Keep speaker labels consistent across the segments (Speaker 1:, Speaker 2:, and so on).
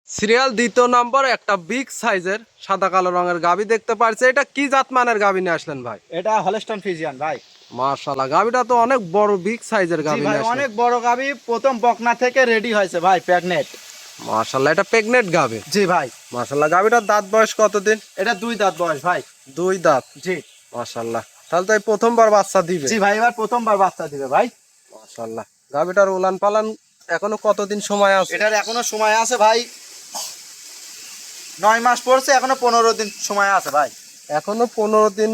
Speaker 1: Serial দ্বিতীয় নম্বর একটা big সাইজের সাদা কালো রঙের গাবি দেখতে পারছি। এটা কি জাত মানের গাবি নিয়ে আসলেন ভাই?
Speaker 2: এটা হলস্টাইন ফ্রিজিয়ান ভাই।
Speaker 1: মাশাআল্লাহ, গাবিটা তো অনেক বড় বিগ সাইজের
Speaker 2: জি
Speaker 1: গাবি
Speaker 2: ভাই,
Speaker 1: নিয়ে আসলেন।
Speaker 2: অনেক বড় গাবি, প্রথম বকনা থেকে রেডি হয়েছে ভাই, প্রেগনেন্ট।
Speaker 1: মাশাআল্লাহ, এটা প্রেগনেন্ট গাবি।
Speaker 2: জি ভাই।
Speaker 1: মাশাআল্লাহ, গাবিটার দাঁত বয়স কতদিন?
Speaker 2: এটা 2 দাঁত বয়স ভাই।
Speaker 1: 2 দাঁত।
Speaker 2: জি।
Speaker 1: মাশাআল্লাহ, তাহলে তো এই প্রথমবার বাচ্চা দিবে।
Speaker 2: জি ভাই, এবার প্রথমবার বাচ্চা দিবে ভাই।
Speaker 1: মাশাআল্লাহ, গাবিটার উলান পালান এখনো কতদিন সময় আছে?
Speaker 2: এটার এখনো সময় আছে ভাই, 9 মাস পড়ছে, এখনো 15 দিন সময় আছে ভাই।
Speaker 1: এখনো 15 দিন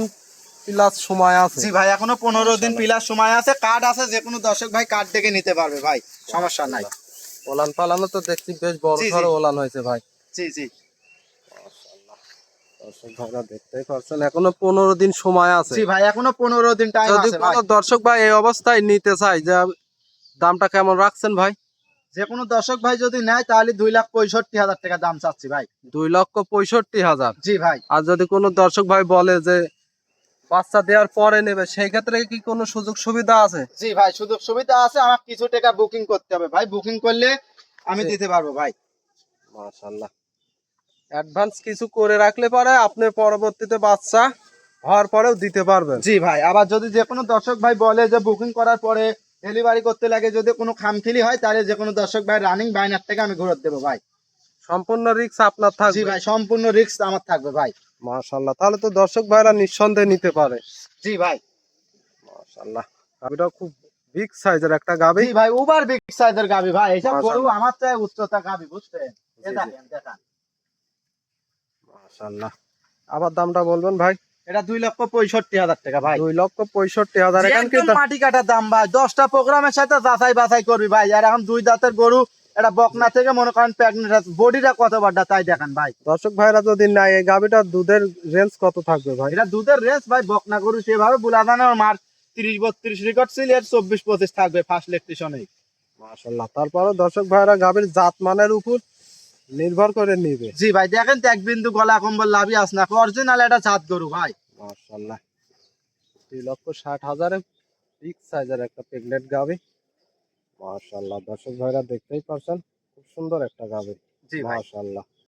Speaker 1: প্লাস সময় আছে।
Speaker 2: জি ভাই, এখনো 15 দিন প্লাস সময় আছে। কার্ড আছে, যে কোনো দর্শক ভাই কার্ড দেখে নিতে পারবে ভাই, সমস্যা নাই।
Speaker 1: ওলান পালানো তো দেখছি বেশ বড়
Speaker 2: জি, জি।
Speaker 1: সড়ো ওলান হয়েছে ভাই।
Speaker 2: জি জি।
Speaker 1: দর্শক ভাইরা দেখতেই পাচ্ছেন এখনো 15 দিন সময় আছে।
Speaker 2: জি ভাই, এখনো 15 দিন টাইম
Speaker 1: যদি
Speaker 2: আছে ভাই।
Speaker 1: কোনো দর্শক ভাই এই অবস্থায় নিতে চায়, যে দামটা কেমন রাখছেন ভাই?
Speaker 2: যে কোনো দর্শক ভাই যদি নেয় তাহলে 2,65,000 টাকা দাম চাচ্ছি ভাই।
Speaker 1: 2,65,000।
Speaker 2: জি ভাই।
Speaker 1: আর যদি কোনো দর্শক ভাই বলে যে বাচ্চা দেওয়ার পরে নেবে, সেই ক্ষেত্রে কি কোনো সুযোগ সুবিধা আছে?
Speaker 2: জি ভাই, সুযোগ সুবিধা আছে, আমার কিছু টাকা বুকিং করতে হবে ভাই, বুকিং করলে আমি
Speaker 1: জি।
Speaker 2: দিতে পারবো ভাই।
Speaker 1: মাশাআল্লাহ, অ্যাডভান্স কিছু করে রাখলে পরে আপনি পরবর্তীতে বাচ্চা হওয়ার পরেও দিতে পারবেন।
Speaker 2: জি ভাই, আবার যদি যে কোনো দর্শক ভাই বলে যে বুকিং করার পরে ডেলিভারি করতে লাগে, যদি কোনো খামখিলি হয়, তাহলে যে কোনো দর্শক ভাই রানিং বাইনার থেকে আমি ঘুরত দেবো ভাই।
Speaker 1: সম্পূর্ণ রিস্ক আপনার
Speaker 2: জি
Speaker 1: থাকবে।
Speaker 2: ভাই, সম্পূর্ণ রিস্ক আমার থাকবে ভাই।
Speaker 1: মাশাআল্লাহ, তাহলে তো দর্শক ভাইরা নিঃসন্দেহে নিতে পারে।
Speaker 2: জি ভাই।
Speaker 1: মাশাআল্লাহ, গাবিটা খুব বিগ সাইজের একটা গাবি।
Speaker 2: জি ভাই, ওভার বিগ সাইজের গাবি ভাই, এইসব গরু
Speaker 1: মাশাআল্লাহ।
Speaker 2: আমার চাই উচ্চতা গাবি, বুঝছেন?
Speaker 1: জি, জি।
Speaker 2: দেখেন দেখেন।
Speaker 1: মাশাআল্লাহ, আবার দামটা বলবেন ভাই?
Speaker 2: এটা 2,65,000 টাকা ভাই।
Speaker 1: 2,65,000।
Speaker 2: জি,
Speaker 1: এখান কি
Speaker 2: একদম মাটি কাটার দাম ভাই, 10টা প্রোগ্রামের সাথে যাচাই বাছাই করবি ভাই। আর এখন 2 দাঁতের গরু, এটা বকনা থেকে মনে করেন প্রেগনেন্ট আছে, বডিটা কত বড়টা তাই দেখেন ভাই।
Speaker 1: দর্শক ভাইরা যদি নাই, এই গাবিটার দুধের রেঞ্জ কত থাকবে ভাই?
Speaker 2: এটা দুধের রেস ভাই, বকনা গরু সেভাবে বুলা জানে মার 30-32 রেকর্ড ছিল, এর 24-25 থাকবে ফার্স্ট ইলেকট্রিশনে।
Speaker 1: মাশাআল্লাহ, তারপরে দর্শক ভাইরা গাবির জাত মানের উপর নির্ভর করে নিবে।
Speaker 2: জি ভাই, দেখেন তো এক বিন্দু গলা কম্বল লাভি আস না, অরিজিনাল এটা জাত গরু ভাই।
Speaker 1: মাশাআল্লাহ, 2,60,000 বিগ সাইজের একটা প্রেগনেন্ট গাবি। মাশাআল্লাহ, দর্শক ভাইরা দেখতেই পারছেন খুব সুন্দর একটা গাবি।
Speaker 2: জি ভাই।
Speaker 1: মাশাআল্লাহ।